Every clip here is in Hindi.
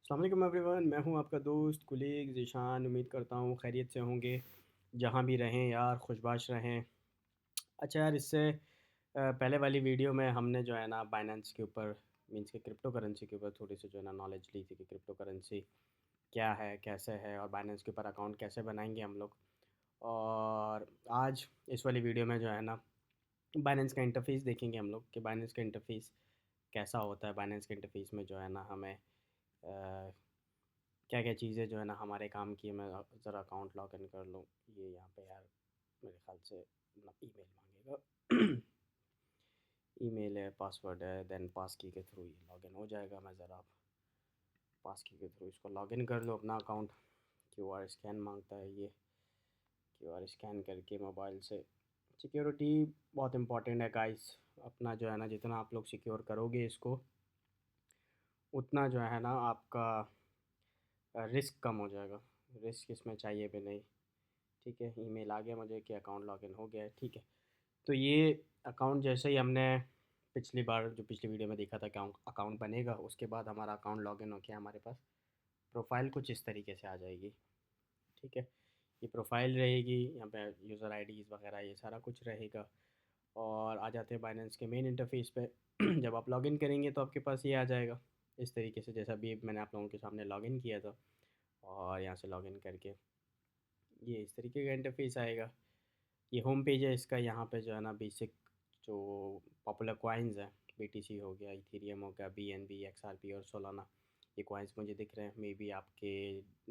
अस्सलाम वालेकुम एवरीवन, मैं हूं आपका दोस्त कुलीग ज़ीशान। उम्मीद करता हूं खैरियत से होंगे, जहां भी रहें यार खुशबाश रहें। अच्छा यार, इससे पहले वाली वीडियो में हमने जो है ना बाइनेंस के ऊपर मींस के क्रिप्टो करेंसी के ऊपर थोड़ी सी जो है ना नॉलेज ली थी कि क्रिप्टो करेंसी क्या है, कैसे है और बाइनेंस के ऊपर अकाउंट कैसे बनाएंगे हम लोग। और आज इस वाली वीडियो में जो है ना बाइनेंस का इंटरफेस देखेंगे हम लोग कि बाइनेंस का इंटरफेस कैसा होता है। बाइनेंस के इंटरफेस में जो है ना हमें क्या क्या चीज़ें जो है ना हमारे काम की है। मैं ज़रा अकाउंट लॉग इन कर लूँ। ये यहाँ पे यार मेरे ख्याल से अपना ईमेल मांगेगा। ईमेल है, पासवर्ड है, देन पास की के थ्रू ये लॉगिन हो जाएगा। मैं ज़रा पास की के थ्रू इसको लॉगिन कर लूँ अपना अकाउंट। क्यूआर स्कैन मांगता है ये। क्यूआर स्कैन करके मोबाइल से सिक्योरिटी बहुत इंपॉर्टेंट है गाइस। अपना जो है ना जितना आप लोग सिक्योर करोगे इसको, उतना जो है ना आपका रिस्क कम हो जाएगा। रिस्क इसमें चाहिए भी नहीं। ठीक है, ईमेल आ गया मुझे कि अकाउंट लॉगिन हो गया है। ठीक है, तो ये अकाउंट जैसे ही हमने पिछली बार जो पिछली वीडियो में देखा था कि अकाउंट बनेगा, उसके बाद हमारा अकाउंट लॉगिन हो गया, हमारे पास प्रोफाइल कुछ इस तरीके से आ जाएगी। ठीक है, ये प्रोफाइल रहेगी, यहाँ पे यूज़र आईडीज़ वगैरह ये सारा कुछ रहेगा। और आ जाते हैं बाइनेंस के मेन इंटरफेस पे। जब आप लॉगिन करेंगे तो आपके पास ये आ जाएगा इस तरीके से, जैसा भी मैंने आप लोगों के सामने लॉगिन किया था। और यहाँ से लॉगिन करके ये इस तरीके का इंटरफेस आएगा। ये होम पेज है इसका। यहाँ पे जो है ना बेसिक जो पॉपुलर कॉइन्स हैं, बीटीसी हो गया, इथेरियम हो गया, बीएनबी, एक्सआरपी और सोलाना, ये कॉइन्स मुझे दिख रहे हैं। मे बी आपके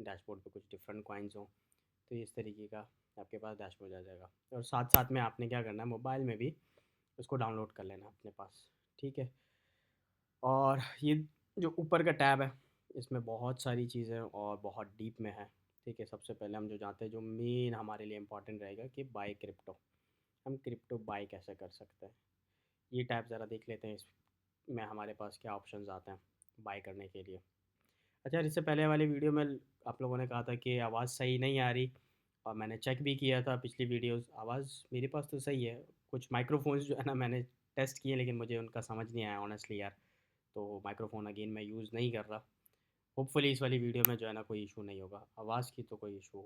डैशबोर्ड पे कुछ डिफरेंट कॉइन्स हों, तो इस तरीके का आपके पास डैशबोर्ड आ जाएगा। और साथ साथ में आपने क्या करना है, मोबाइल में भी उसको डाउनलोड कर लेना अपने पास। ठीक है, और ये जो ऊपर का टैब है, इसमें बहुत सारी चीज़ें और बहुत डीप में है। ठीक है, सबसे पहले हम जो जानते हैं, जो मेन हमारे लिए इम्पोर्टेंट रहेगा कि बाय क्रिप्टो, हम क्रिप्टो बाय कैसे कर सकते हैं। ये टैब ज़रा देख लेते हैं, इसमें हमारे पास क्या ऑप्शंस आते हैं बाय करने के लिए। अच्छा, इससे पहले वाली वीडियो में आप लोगों ने कहा था कि आवाज़ सही नहीं आ रही, और मैंने चेक भी किया था पिछली वीडियोस, आवाज़ मेरे पास तो सही है। कुछ माइक्रोफोन्स जो है ना मैंने टेस्ट किए, लेकिन मुझे उनका समझ नहीं आया ऑनेस्टली यार। तो माइक्रोफोन अगेन मैं यूज़ नहीं कर रहा। होपफुली इस वाली वीडियो में जो है ना कोई इशू नहीं होगा, आवाज़ की तो कोई इशू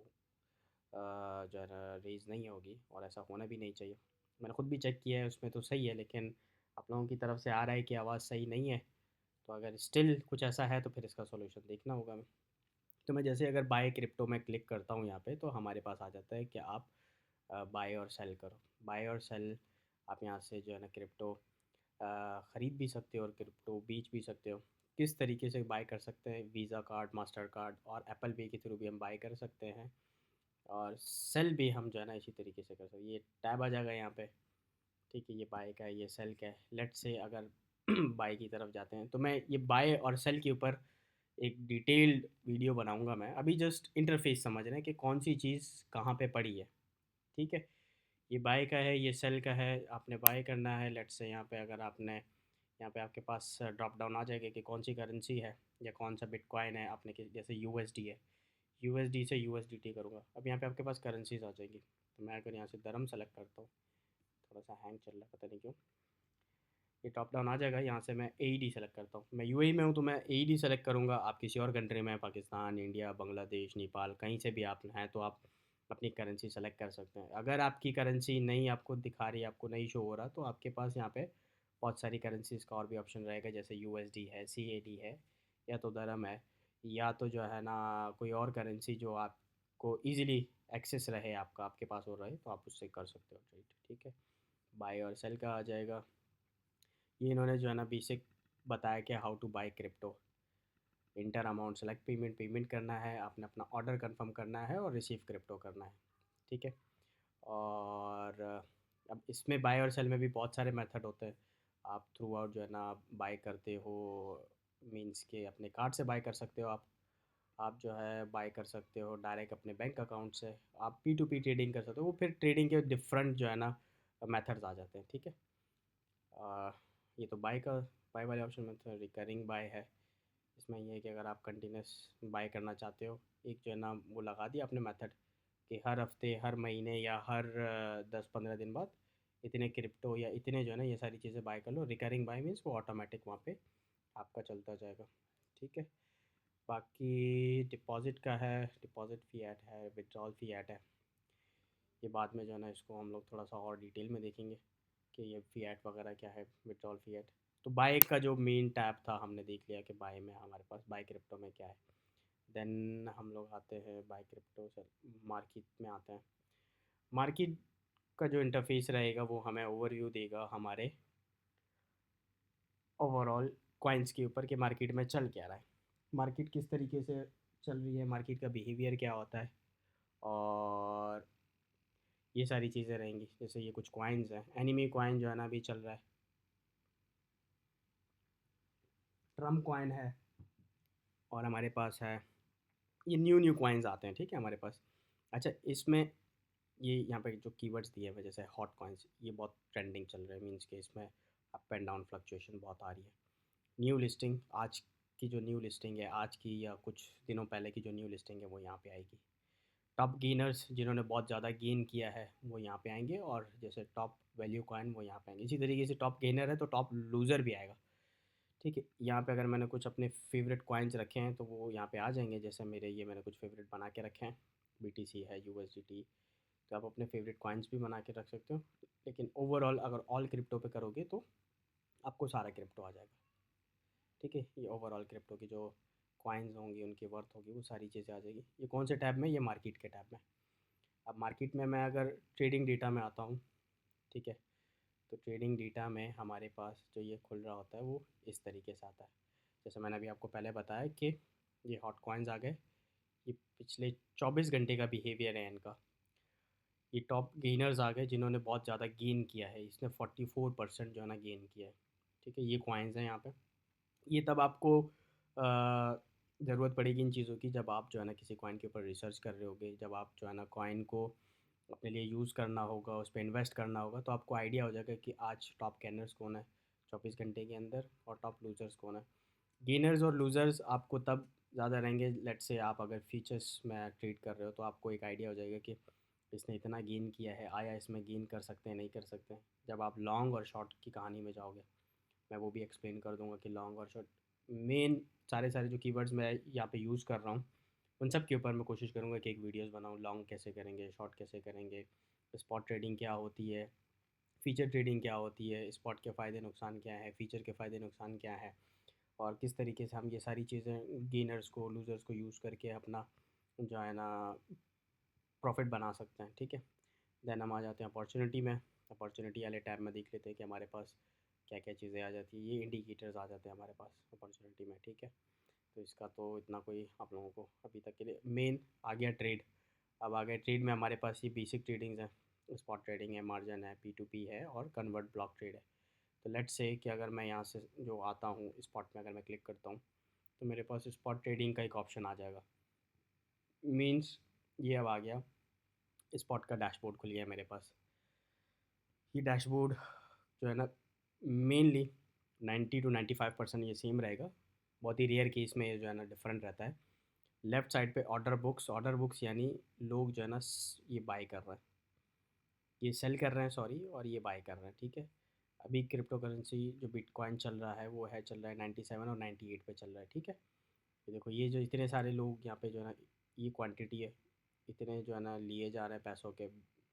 जो है ना रेज़ नहीं होगी, और ऐसा होना भी नहीं चाहिए। मैंने खुद भी चेक किया है, उसमें तो सही है, लेकिन आप लोगों की तरफ से आ रहा है कि आवाज़ सही नहीं है। तो अगर स्टिल कुछ ऐसा है तो फिर इसका सॉल्यूशन देखना होगा हमें। तो मैं जैसे अगर बाय क्रिप्टो में क्लिक करता हूँ यहाँ पे, तो हमारे पास आ जाता है कि आप बाय और सेल करो। बाय और सेल, आप यहाँ से जो है ना क्रिप्टो ख़रीद भी सकते हो और क्रिप्टो बेच भी सकते हो। किस तरीके से बाय कर सकते हैं, वीज़ा कार्ड, मास्टर कार्ड और एप्पल पे के थ्रू भी हम बाय कर सकते हैं। और सेल भी हम जो है ना इसी तरीके से कर सकते हैं। ये टैब आ जाएगा यहाँ पे। ठीक है, ये बाय का है, ये सेल का है। लेट्स से अगर बाय की तरफ जाते हैं, तो मैं ये बाय और सेल के ऊपर एक डिटेल्ड वीडियो बनाऊंगा। मैं अभी जस्ट इंटरफेस समझ रहे हैं कि कौन सी चीज़ कहाँ पे पड़ी है। ठीक है, ये बाय का है, ये सेल का है, आपने बाय करना है। लेट्स से यहाँ पे अगर आपने यहाँ पे आपके पास ड्रॉप डाउन आ जाएगा कि कौन सी करेंसी है या कौन सा बिटकॉइन है। आपने जैसे यूएसडी है, यूएसडी से यूएसडीटी करूँगा। अब यहाँ पे आपके पास करेंसीज आ जाएगी। तो मैं अगर यहाँ से दरम सेलेक्ट करता हूँ, थोड़ा सा हैंग चल रहा है पता नहीं क्यों। ये टॉप डाउन आ जाएगा। यहाँ से मैं एईडी सेलेक्ट करता हूँ। मैं यूएई में हूँ तो मैं एईडी सेलेक्ट करूँगा। आप किसी और कंट्री में, पाकिस्तान, इंडिया, बांग्लादेश, नेपाल, कहीं से भी आप हैं तो आप अपनी करेंसी सेलेक्ट कर सकते हैं। अगर आपकी करेंसी नहीं आपको दिखा रही, आपको नहीं शो हो रहा, तो आपके पास यहाँ पे बहुत सारी करेंसीज़ का और भी ऑप्शन रहेगा, जैसे यूएसडी है, सीएडी है, या तो दरम है, या तो जो है ना कोई और करेंसी जो आपको ईजिली एक्सेस रहे, आपका आपके पास हो रहे, तो आप उससे कर सकते हो ट्रेड। ठीक है, बाय और सेल का आ जाएगा। ये इन्होंने जो है ना बेसिक बताया कि how to buy crypto. Enter amount select payment, payment करना है आपने, अपना ऑर्डर कंफर्म करना है और रिसीव क्रिप्टो करना है। ठीक है, और अब इसमें बाय और सेल में भी बहुत सारे मेथड होते हैं। आप थ्रू आउट जो है ना बाय करते हो, मींस के अपने कार्ड से बाय कर सकते हो। आप जो है बाय कर सकते हो डायरेक्ट अपने बैंक अकाउंट से। आप पी टू पी ट्रेडिंग कर सकते हो। वो फिर ट्रेडिंग के डिफरेंट जो है ना मेथड्स आ जाते हैं। ठीक है, आ, ये तो बाय वाले ऑप्शन में तो रिकरिंग बाय है। इसमें ये है कि अगर आप कंटिन्यूस बाय करना चाहते हो, एक जो है ना वो लगा दिया अपने मेथड कि हर हफ्ते, हर महीने या हर 10-15 दिन बाद इतने क्रिप्टो या इतने जो है ना ये सारी चीज़ें बाय कर लो। रिकरिंग बाय मीन्स वो ऑटोमेटिक वहाँ पे आपका चलता जाएगा। ठीक है, बाकी डिपॉज़िट का है, डिपॉज़िट फ़ीएट है, विथड्रॉल फ़ीएट है। ये बाद में जो है ना इसको हम लोग थोड़ा सा और डिटेल में देखेंगे कि ये फ़ीएट वगैरह क्या है, विथड्रॉल फ़ीएट। तो बाय का जो मेन टैब था हमने देख लिया कि बाय में हमारे पास बाय क्रिप्टो में क्या है। देन हम लोग आते हैं बाय क्रिप्टो से मार्केट में आते हैं। मार्केट का जो इंटरफेस रहेगा वो हमें ओवरव्यू देगा हमारे ओवरऑल कॉइन्स के ऊपर कि मार्केट में चल क्या रहा है, मार्केट किस तरीके से चल रही है, मार्केट का बिहेवियर क्या होता है, और ये सारी चीज़ें रहेंगी। जैसे ये कुछ कॉइन्स हैं, एनिमी कॉइन जो है ना अभी चल रहा है, ट्रम्प कॉइन है, और हमारे पास है ये न्यू न्यू कॉइन्स आते हैं, ठीक है हमारे पास। अच्छा, इसमें ये यहाँ पे जो कीवर्ड्स दिए हुए जैसे हॉट कॉइन्स, ये बहुत ट्रेंडिंग चल रहे हैं, मीन्स के इसमें अप एंड डाउन फ्लक्चुएशन बहुत आ रही है। न्यू लिस्टिंग, आज की जो न्यू लिस्टिंग है, आज की या कुछ दिनों पहले की जो न्यू लिस्टिंग है वो यहाँ पे आएगी। टॉप गेनर्स जिन्होंने बहुत ज़्यादा गेन किया है वो यहाँ पे आएंगे, और जैसे टॉप वैल्यू कॉइन वो यहाँ पे आएंगे। इसी तरीके से टॉप गेनर है तो टॉप लूज़र भी आएगा, ठीक है। यहाँ पे अगर मैंने कुछ अपने फेवरेट कॉइन्स रखे हैं तो वो यहाँ पे आ जाएंगे। जैसे मेरे ये मैंने कुछ फेवरेट बना के रखे हैं, BTC है, USDT। तो आप अपने फेवरेट कॉइन्स भी बना के रख सकते हो, लेकिन ओवरऑल अगर ऑल क्रिप्टो पे करोगे तो आपको सारा क्रिप्टो आ जाएगा, ठीक है। ये ओवरऑल क्रिप्टो की जो कॉइन्स होंगी, उनकी वर्थ होगी, वो सारी चीज़ें आ जाएगी। ये कौन से टैब में? ये मार्केट के टैब में। अब मार्केट में मैं अगर ट्रेडिंग डेटा में आता हूँ, ठीक है, तो ट्रेडिंग डेटा में हमारे पास जो ये खुल रहा होता है वो इस तरीके से आता है। जैसे मैंने अभी आपको पहले बताया कि ये हॉट कॉइन्स आ गए, ये पिछले 24 घंटे का बिहेवियर है इनका। ये टॉप गेनर्स आ गए जिन्होंने बहुत ज़्यादा गेन किया है, इसने 44% जो है ना गेन किया है, ठीक है। ये कॉइन्स हैं यहाँ पे। ये तब आपको ज़रूरत पड़ेगी इन चीज़ों की जब आप जो है ना किसी कॉइन के ऊपर रिसर्च कर रहे होगे, जब आप जो है ना कॉइन को अपने लिए यूज़ करना होगा, उस पर इन्वेस्ट करना होगा, तो आपको आइडिया हो जाएगा कि आज टॉप गेनर्स कौन है 24 घंटे के अंदर, और टॉप लूज़र्स कौन है। गेनर्स और लूज़र्स आपको तब ज़्यादा रहेंगे, लेट्स से आप अगर फीचर्स में ट्रेड कर रहे हो तो आपको एक आइडिया हो जाएगा कि इसने इतना गेन किया है, आया इसमें गेन कर सकते हैं नहीं कर सकते हैं। जब आप लॉन्ग और शॉर्ट की कहानी में जाओगे, मैं वो भी एक्सप्लेन कर दूंगा कि लॉन्ग और शॉर्ट मेन सारे सारे जो कीवर्ड्स मैं यहाँ पे यूज़ कर रहा हूँ उन सब के ऊपर मैं कोशिश करूँगा कि एक वीडियोस बनाऊँ। लॉन्ग कैसे करेंगे, शॉर्ट कैसे करेंगे, स्पॉट ट्रेडिंग क्या होती है, फीचर ट्रेडिंग क्या होती है, स्पॉट के फ़ायदे नुकसान क्या है, फीचर के फ़ायदे नुकसान क्या है, और किस तरीके से हम ये सारी चीज़ें गेनर्स को लूज़र्स को यूज़ करके अपना जो है ना प्रॉफिट बना सकते हैं, ठीक है। देन हम आ जाते हैं अपॉर्चुनिटी में। अपॉर्चुनिटी वाले टैब में देख लेते हैं कि हमारे पास क्या क्या चीज़ें आ जाती है। ये इंडिकेटर्स आ जाते हैं हमारे पास अपॉर्चुनिटी में, ठीक है। तो इसका तो इतना कोई आप लोगों को अभी तक के लिए मेन आ गया ट्रेड। अब आ गया ट्रेड में हमारे पास ये बेसिक ट्रेडिंग्स हैं, स्पॉट ट्रेडिंग है, मार्जिन है, P2P है, और कन्वर्ट ब्लॉक ट्रेड है। तो लेट्स से कि अगर मैं यहाँ से जो आता हूँ स्पॉट में, अगर मैं क्लिक करता हूँ तो मेरे पास स्पॉट ट्रेडिंग का एक ऑप्शन आ जाएगा। मीन्स ये अब आ गया, स्पॉट का डैशबोर्ड खुल गया मेरे पास। ये डैशबोर्ड जो है ना मेनली 90 to 95% ये सेम रहेगा। बहुत ही रेयर केस में ये जो है ना डिफरेंट रहता है। लेफ़्ट साइड पे ऑर्डर बुक्स यानी लोग जो है ना ये बाय कर रहे हैं, ये सेल कर रहे हैं सॉरी, और ये बाय कर रहे हैं, ठीक है। अभी क्रिप्टो करेंसी जो बिटकॉइन चल रहा है वो है, चल रहा है 97 और 98 पे चल रहा है, ठीक है। ये देखो, ये जो इतने सारे लोग यहाँ पे जो है ना, ये क्वांटिटी है, इतने जो है ना लिए जा रहे हैं पैसों के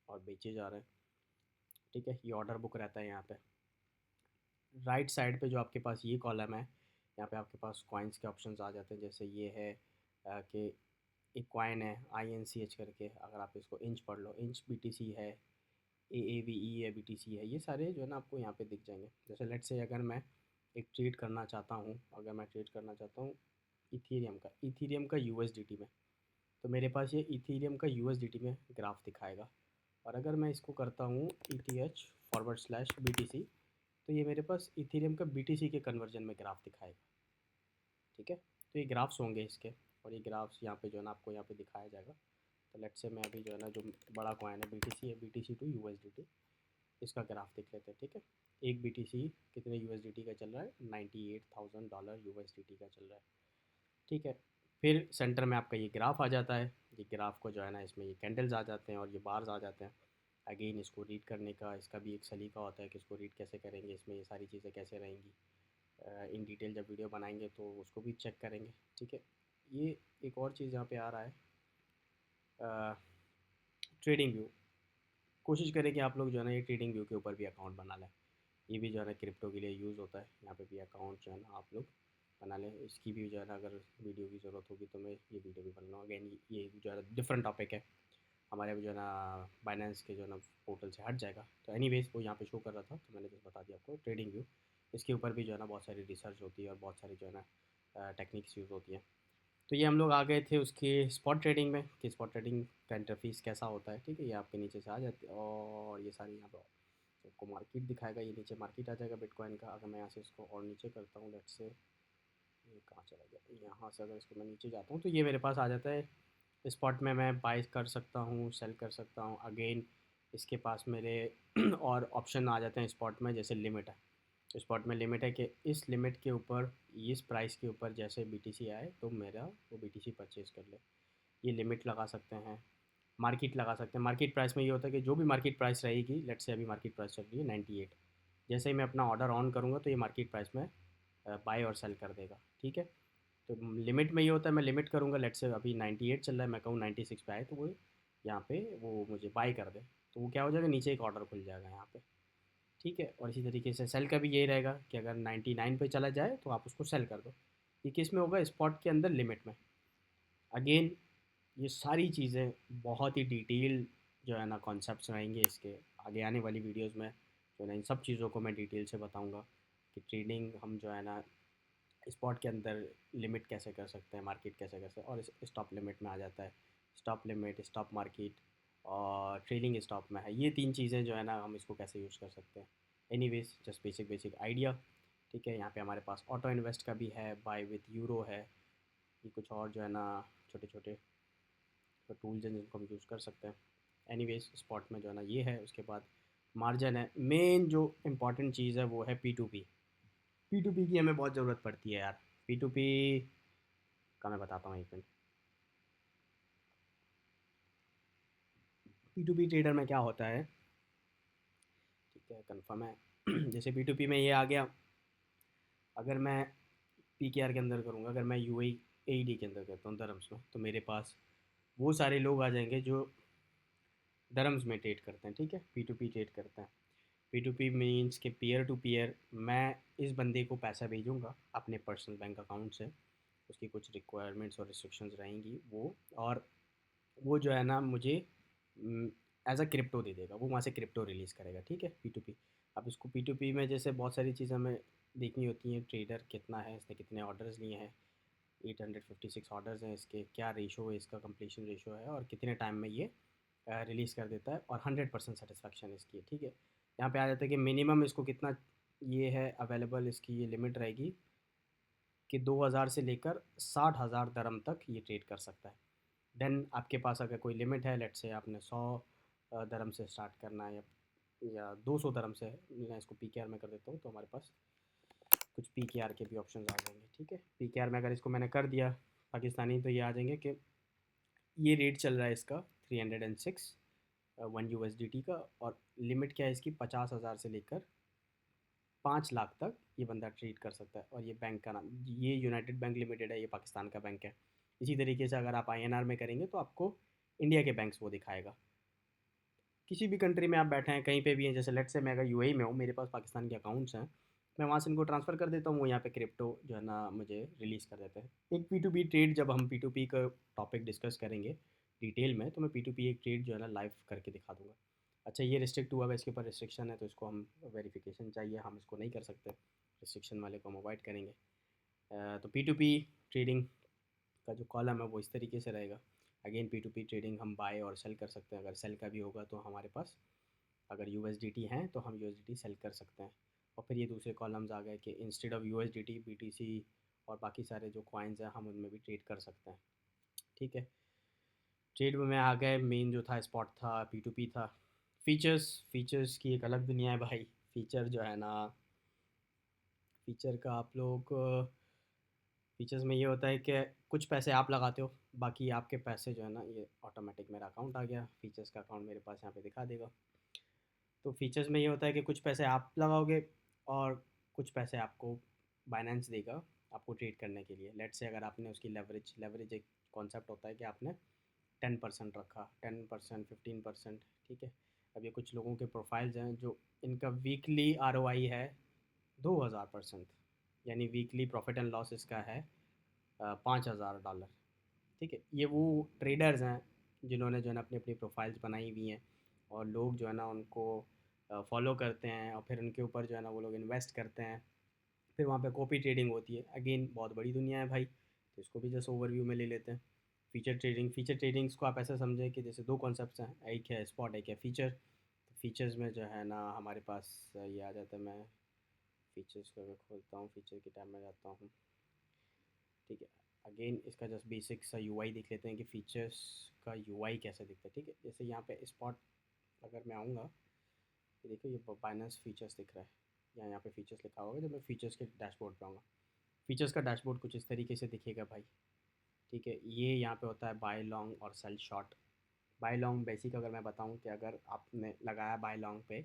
और बेचे जा रहे हैं, ठीक है। ये ऑर्डर बुक रहता है यहाँ पे। राइट साइड पे जो आपके पास ये कॉलम है, यहाँ पे आपके पास कॉइन्स के ऑप्शंस आ जाते हैं। जैसे ये है कि एक कॉइन है INCH करके, अगर आप इसको इंच पढ़ लो, इंच BTC है, AAVE है, BTC है, ये सारे जो है ना आपको यहाँ पे दिख जाएंगे। जैसे लेट से अगर मैं एक ट्रेड करना चाहता हूँ, अगर मैं ट्रेड करना चाहता हूँ इथीरियम का USDT में, तो मेरे पास ये इथीरियम का USDT में ग्राफ दिखाएगा। और अगर मैं इसको करता हूँ ETH/BTC, तो ये मेरे पास इथेरियम का BTC के कन्वर्जन में ग्राफ दिखाएगा, ठीक है। तो ये ग्राफ्स होंगे इसके, और ये ग्राफ्स यहाँ पे जो है ना आपको यहाँ पे दिखाया जाएगा। तो लेट्स से मैं अभी जो है ना जो बड़ा कॉइन है BTC है, BTC टू USDT, इसका ग्राफ देख लेते हैं, ठीक है। एक BTC कितने USDT का चल रहा है? $98,000 USDT का चल रहा है, ठीक है। फिर सेंटर में आपका ये ग्राफ आ जाता है। ये ग्राफ को जो है ना इसमें ये कैंडल्स आ जाते हैं और ये बार्स आ जाते हैं। अगेन इसको रीड करने का इसका भी एक सलीका होता है कि इसको रीड कैसे करेंगे, इसमें ये सारी चीज़ें कैसे रहेंगी। इन डिटेल जब वीडियो बनाएंगे तो उसको भी चेक करेंगे, ठीक है। ये एक और चीज़ यहाँ पे आ रहा है, ट्रेडिंग व्यू। कोशिश करें कि आप लोग जो है ना ये ट्रेडिंग व्यू के ऊपर भी अकाउंट बना लें। ये भी जो है ना क्रिप्टो के लिए यूज़ होता है। यहाँ पे भी अकाउंट जो है ना आप लोग बना लें। इसकी भी जो है ना अगर वीडियो की ज़रूरत होगी तो मैं ये वीडियो भी बना लूँगा। अगेन ये जो है डिफरेंट टॉपिक है, हमारे जो है ना बाइनेंस के जो है ना पोर्टल से हट जाएगा। तो एनीवेज वो यहाँ पे शो कर रहा था तो मैंने जस्ट बता दिया आपको ट्रेडिंग व्यू। इसके ऊपर भी जो है ना बहुत सारी रिसर्च होती है और बहुत सारी जो है ना टेक्निक्स यूज़ होती हैं। तो ये हम लोग आ गए थे उसके स्पॉट ट्रेडिंग में कि स्पॉट ट्रेडिंग का इंटरफेस कैसा होता है। ठीक है, ये आपके नीचे से आ जाते और ये सारी यहाँ पर आपको मार्केट दिखाएगा। ये नीचे मार्केट आ जाएगा बिटकॉइन का। अगर मैं यहाँ से इसको और नीचे करता हूँ, लेट्स से ये कहाँ चला गया, यहाँ से अगर इसको मैं नीचे जाता हूँ तो ये मेरे पास आ जाता है। स्पॉट में मैं बाई कर सकता हूँ, सेल कर सकता हूँ। अगेन इसके पास मेरे और ऑप्शन आ जाते हैं स्पॉट में, जैसे लिमिट है। स्पॉट में लिमिट है कि इस लिमिट के ऊपर, इस प्राइस के ऊपर जैसे बीटीसी आए तो मेरा वो बीटीसी परचेज़ कर ले। ये लिमिट लगा सकते हैं। मार्केट लगा सकते हैं। मार्केट प्राइस में ये होता है कि जो भी मार्केट प्राइस रहेगी, लेट्स से अभी मार्केट प्राइस चल रही है 98, जैसे ही मैं अपना ऑर्डर ऑन करूँगा तो ये मार्केट प्राइस में बाय और सेल कर देगा। ठीक है, तो लिमिट में ये होता है, मैं लिमिट करूँगा, लेट्स से अभी 98 चल रहा है, मैं कहूँ 96 पे आए तो वो यहाँ पे वो मुझे बाय कर दे, तो वो क्या हो जाएगा, नीचे एक ऑर्डर खुल जाएगा यहाँ पे। ठीक है, और इसी तरीके से सेल का भी यही रहेगा कि अगर 99 पे चला जाए तो आप उसको सेल कर दो। ये किस में होगा, स्पॉट के अंदर लिमिट में। अगेन ये सारी चीज़ें बहुत ही डिटेल जो है ना कॉन्सेप्ट्स रहेंगे इसके आगे आने वाली वीडियोस में। जो है ना इन सब चीज़ों को मैं डिटेल से बताऊंगा कि ट्रेडिंग हम जो है ना स्पॉट के अंदर लिमिट कैसे कर सकते हैं, मार्केट कैसे कर सकते हैं, और स्टॉप लिमिट में आ जाता है। स्टॉप लिमिट, स्टॉप मार्केट और ट्रेलिंग स्टॉप में है। ये तीन चीज़ें जो है ना हम इसको कैसे यूज़ कर सकते हैं। Anyways just basic basic idea. ठीक है, यहाँ पे हमारे पास ऑटो इन्वेस्ट का भी है, बाय विथ यूरो है। ये कुछ और जो है ना छोटे छोटे टूल्स हैं जिनको हम यूज़ कर सकते हैं। एनीवेज स्पॉट में जो है ना ये है। उसके बाद मार्जिन है। मेन जो इम्पॉर्टेंट चीज़ है वो है P to P. P to P की हमें बहुत ज़रूरत पड़ती है यार। पी टू पी का मैं बताता हूँ एक minute. P to P trader में क्या होता है, ठीक है कंफर्म है जैसे पी टू पी में ये आ गया, अगर मैं पी के आर के अंदर करूँगा, अगर मैं यू ए डी के अंदर करता हूँ दरम्स में, तो मेरे पास वो सारे लोग आ जाएंगे जो दरम्स में ट्रेड करते हैं। ठीक है, पी टू पी ट्रेड करते हैं। पी टू पी मीन्स के पीयर टू पीयर, मैं इस बंदे को पैसा भेजूँगा अपने पर्सनल बैंक अकाउंट से। उसकी कुछ रिक्वायरमेंट्स और रिस्ट्रिक्शंस रहेंगी वो, और वो जो है ना मुझे एज अ क्रिप्टो दे देगा। वो वहाँ से क्रिप्टो रिलीज़ करेगा। ठीक है, पी टू पी। अब इसको पी टू पी में जैसे बहुत सारी चीज़ें हमें देखनी होती हैं। ट्रेडर कितना है, इसने कितने ऑर्डर्स लिए हैं, 856 ऑर्डर्स हैं इसके, क्या रेशो है इसका, कंप्लीशन रेशो है, और कितने टाइम में ये रिलीज़ कर देता है, और 100% सेटिस्फेक्शन इसकी है। ठीक है, यहाँ पे आ जाता है कि मिनिमम इसको कितना ये है अवेलेबल, इसकी ये लिमिट रहेगी कि 2000 से लेकर 60,000 दरम तक ये ट्रेड कर सकता है। देन आपके पास अगर कोई लिमिट है, लेट्स से आपने 100 दरम से स्टार्ट करना है, या 200 दरम से, मैं इसको पी के आर में कर देता हूँ तो हमारे पास कुछ पी के आर के भी ऑप्शन आ जाएंगे। ठीक है, पी के आर में अगर इसको मैंने कर दिया पाकिस्तानी, तो ये आ जाएंगे कि ये रेट चल रहा है इसका 306 1 USDT का, और लिमिट क्या है इसकी, 50,000 से लेकर 5 लाख तक ये बंदा ट्रेड कर सकता है। और ये बैंक का नाम, ये यूनाइटेड बैंक लिमिटेड है, ये पाकिस्तान का बैंक है। इसी तरीके से अगर आप INR में करेंगे तो आपको इंडिया के बैंक्स वो दिखाएगा। किसी भी कंट्री में आप बैठे हैं, कहीं पे भी हैं, जैसे लेट्स से मैं अगर यूएई में हूँ, मेरे पास पाकिस्तान के अकाउंट्स हैं, मैं वहाँ से इनको ट्रांसफ़र कर देता हूँ, वो यहाँ पे क्रिप्टो जो है ना मुझे रिलीज़ कर देते हैं। एक पी टू पी ट्रेड, जब हम पी टू पी का टॉपिक डिस्कस करेंगे डिटेल में, तो मैं पी टू पी एक ट्रेड जो है ना लाइव करके दिखा दूँगा। अच्छा, ये रिस्ट्रिक्ट हुआ है, इसके ऊपर रिस्ट्रिक्शन है, तो इसको हम वेरिफिकेशन चाहिए, हम इसको नहीं कर सकते। रिस्ट्रिक्शन वाले को हम अवॉइड करेंगे। तो पी टू पी ट्रेडिंग का जो कॉलम है वो इस तरीके से रहेगा। Again P to P trading हम बाय और सेल कर सकते हैं। अगर सेल का भी होगा तो हमारे पास अगर USDT हैं तो हम USDT सेल कर सकते हैं। और फिर ये दूसरे कॉलम्स आ गए कि इंस्टेड ऑफ USDT BTC और बाकी सारे जो कॉइन्स हैं हम उनमें भी ट्रेड कर सकते हैं। ठीक है, ट्रेड में आ गए, मेन जो था स्पॉट था, पी टू पी था। फीचर्स की एक अलग दुनिया है भाई। फीचर जो है ना, फीचर का आप लोग, फीचर्स में ये होता है कि कुछ पैसे आप लगाते हो, बाकी आपके पैसे जो है ना ये ऑटोमेटिक मेरा अकाउंट आ गया, फीचर्स का अकाउंट मेरे पास यहाँ पे दिखा देगा। तो फीचर्स में ये होता है कि कुछ पैसे आप लगाओगे और कुछ पैसे आपको बाइनेंस देगा आपको ट्रेड करने के लिए। लेट्स से अगर आपने उसकी लेवरेज एक कॉन्सेप्ट होता है कि आपने 10% रखा, 10%, 15%, ठीक है। अब ये कुछ लोगों के प्रोफाइल्स हैं जो इनका वीकली आरओआई है 2000%, यानी वीकली प्रॉफिट एंड लॉस इसका है $5000। ठीक है, ये वो ट्रेडर्स हैं जिन्होंने जो है ना अपनी अपनी प्रोफाइल्स बनाई हुई हैं, और लोग जो है ना उनको फॉलो करते हैं, और फिर उनके ऊपर जो है ना वो लोग इन्वेस्ट करते हैं। फिर वहाँ पे कॉपी ट्रेडिंग होती है। अगेन बहुत बड़ी दुनिया है भाई, तो इसको भी जैसे ओवरव्यू में ले लेते हैं। फीचर ट्रेडिंग्स को आप ऐसा समझें कि जैसे दो कॉन्सेप्ट्स हैं, एक है स्पॉट, एक है फीचर। तो फीचर्स में जो है ना हमारे पास ये आ जाता है। मैं फीचर्स को अगर खोलता हूँ, फीचर के टाइम में जाता हूँ, ठीक है। अगेन इसका जस्ट बेसिक सा यूआई देख लेते हैं कि फ़ीचर्स का यूआई कैसा दिखता है, ठीक है। जैसे यहाँ पे स्पॉट अगर मैं आऊँगा, ये देखो ये बाइनेंस फीचर्स दिख रहा है, यहाँ पे फीचर्स लिखा होगा। जब मैं फीचर्स के डैशबोर्ड पे आऊँगा, फीचर्स का डैशबोर्ड कुछ इस तरीके से दिखेगा भाई, ठीक है। ये यहाँ पे होता है बाय लॉन्ग और sell short. Buy long basic अगर मैं बताऊँ कि अगर आपने लगाया बाय लॉन्ग पे,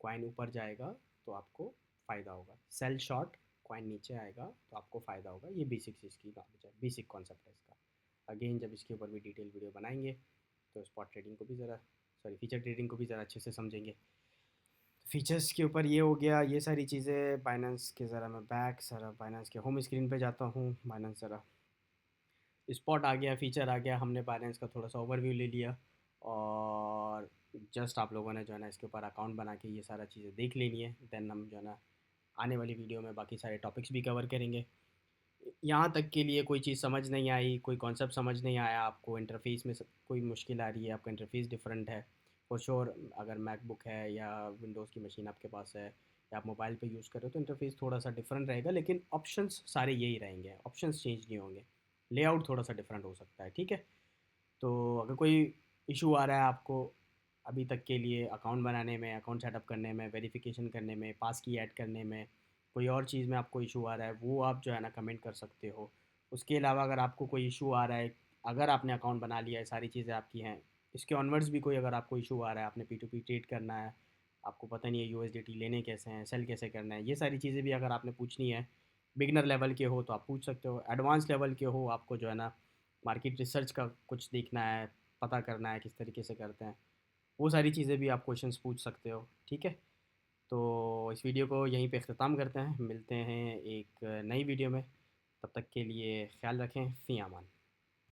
कॉइन ऊपर जाएगा तो आपको फ़ायदा होगा, सेल शॉर्ट कॉइन नीचे आएगा तो आपको फ़ायदा होगा। ये बेसिक चीज़ की नॉलेज है, बेसिक कॉन्सेप्ट है इसका। अगेन जब इसके ऊपर भी डिटेल वीडियो बनाएंगे तो स्पॉट ट्रेडिंग को भी ज़रा, सॉरी फीचर ट्रेडिंग को भी ज़रा अच्छे से समझेंगे। फीचर्स के ऊपर ये हो गया, ये सारी चीज़ें। बाइनेंस के ज़रा मैं बैक ज़रा बाइनेंस के होम स्क्रीन पे जाता हूँ। बाइनेंस ज़रा स्पॉट आ गया, फ़ीचर आ गया, हमने बाइनेंस का थोड़ा सा ओवरव्यू ले लिया, और जस्ट आप लोगों ने जो है ना इसके ऊपर अकाउंट बना के ये सारा चीज़ें देख लेनी है। देन हम जो है ना आने वाली वीडियो में बाकी सारे टॉपिक्स भी कवर करेंगे। यहाँ तक के लिए कोई चीज़ समझ नहीं आई, कोई कॉन्सेप्ट समझ नहीं आया आपको, इंटरफेस में कोई मुश्किल आ रही है, आपका इंटरफेस डिफरेंट है, फॉर श्योर अगर मैकबुक है या विंडोज़ की मशीन आपके पास है या आप मोबाइल पे यूज़ कर रहे हो तो इंटरफेस थोड़ा सा डिफरेंट रहेगा, लेकिन ऑप्शंस सारे यही रहेंगे, ऑप्शंस चेंज नहीं होंगे। लेआउट थोड़ा सा डिफरेंट हो सकता है, ठीक है। तो अगर कोई इशू आ रहा है आपको अभी तक के लिए अकाउंट बनाने में, अकाउंट सेटअप करने में, वेरिफिकेशन करने में, पास की ऐड करने में, कोई और चीज़ में आपको इशू आ रहा है, वो आप जो है ना कमेंट कर सकते हो। उसके अलावा अगर आपको कोई इशू आ रहा है, अगर आपने अकाउंट बना लिया है, सारी चीज़ें आपकी हैं, इसके ऑनवर्ड्स भी कोई अगर आपको इशू आ रहा है, आपने P2P ट्रेड करना है, आपको पता नहीं है USDT लेने कैसे हैं, सेल कैसे करना है, ये सारी चीज़ें भी अगर आपने पूछनी है, बिगनर लेवल के हो तो आप पूछ सकते हो, एडवांस लेवल के हो आपको जो है ना मार्केट रिसर्च का कुछ देखना है, पता करना है किस तरीके से करते हैं, वो सारी चीज़ें भी आप क्वेश्चंस पूछ सकते हो, ठीक है। तो इस वीडियो को यहीं पे अख्ताम करते हैं, मिलते हैं एक नई वीडियो में। तब तक के लिए ख्याल रखें, फ़ी अमान।